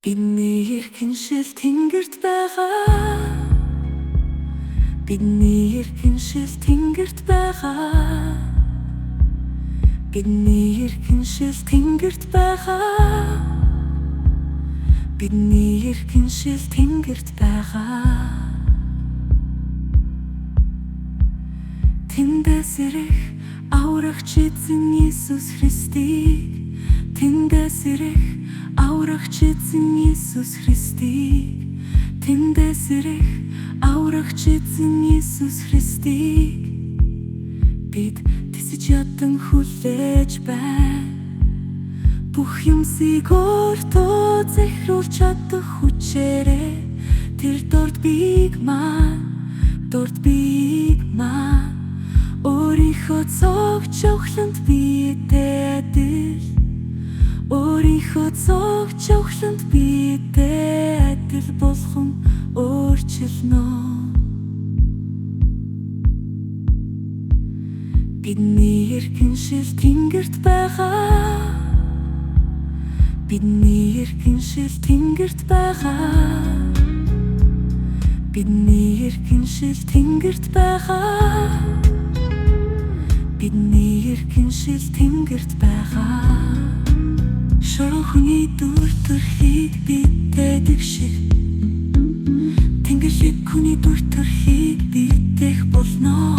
Бидний эрхэншил тэнгэрт байгаа. Бидний эрхэншил тэнгэрт байгаа. Бидний эрхэншил тэнгэрт байгаа. Бидний эрхэншил тэнгэрт байгаа. Тэндээс ирэх аврагч эзэн Иесус Христийг, тэндээс ирэх аврагч эзэн Иесус Христийг, тэндээс ирэх аврагч эзэн Иесус Христийг бид тэсэж ядан хүлээж байна. Бүх юмсыг өөртөө захируулж чадах хүчээрээ тэр дорд биеийг маань өөрийнхөө цогц өглөнд биедээ адил, өөрийнхөө цогц өглөнд биедээ адил болгон өөрчилнө. Бидний эрхэншил тэнгэрт байгаа. Бидний эрхэншил тэнгэрт байгаа. Бидний эрхэншил тэнгэрт байгаа. Бидний эрхэншил тэнгэрт байгаа. Шорон хүний дүр төрхийг биддэг шиг тэнгэрийг хүний дүр төрхийг бидэх болно.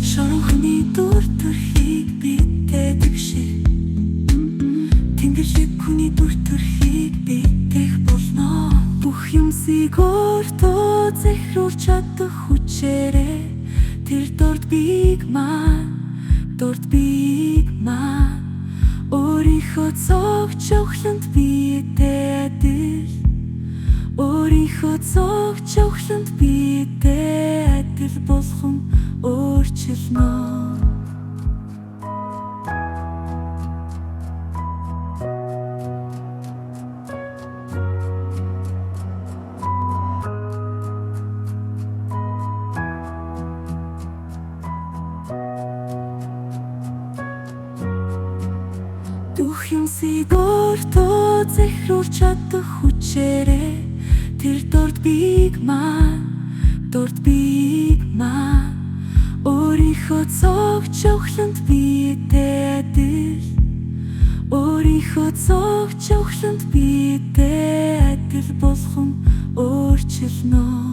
Шорон хүний дүр төрхийг биддэг шиг тэнгэрийг хүний дүр төрхийг бидэх болно. Бүх юмсыг өөртөө захируулж чадах хүчээрээ тэр дорд биеийг маань өөрийнхөө цогц өглөнд биедээ адил, өөрийнхөө цогц өглөнд биедээ адил болгон өөрчилнө. Бүх юмсыг өөртөө захируулж чадах хүчээрээ тэр дорд биеийг маань өөрийнхөө цогц өглөнд биедээ адил, өөрийнхөө цогц өглөнд биедээ адил болгон өөрчилнө.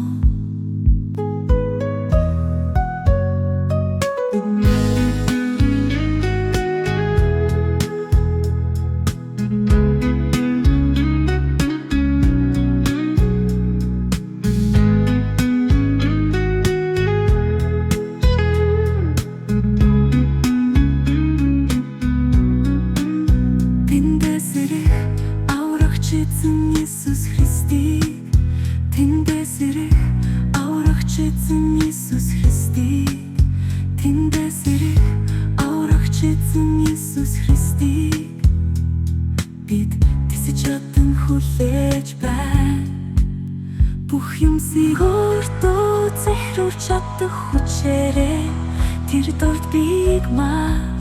Эзэн Иесус Христийг, тэндээс ирэх аврагч эзэн Иесус Христийг, тэндээс ирэх аврагч эзэн Иесус Христийг бид тэсэж ядан хүлээж байна. Бүх юмсыг өөртөө захируулж чадах хүчээрээ тэр дорд биеийг маань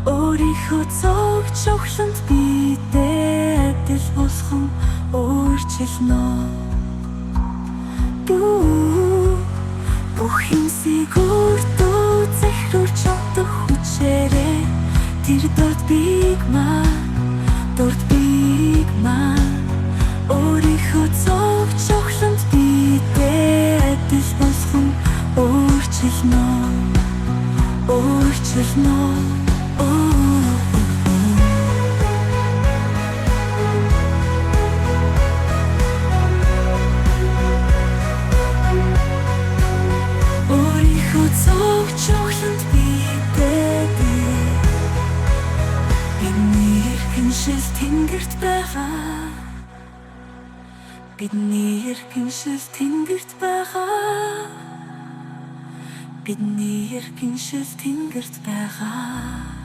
өөрийнхөө цогц өглөнд биедээ адил болгон өөрчилнө. Бүх юмсыг өөртөө захируулж чадах хүчээрээ тэр дорд биеийг маань өөрийнхөө цогц өглөнд биедээ адил болгон өөрчилнө. Өөрийнхөө цогц өглөнд биедээ бидний эрхэншил тэнгэрт байгаа. Бидний эрхэншил тэнгэрт байгаа. Бидний эрхэншил тэнгэрт байгаа.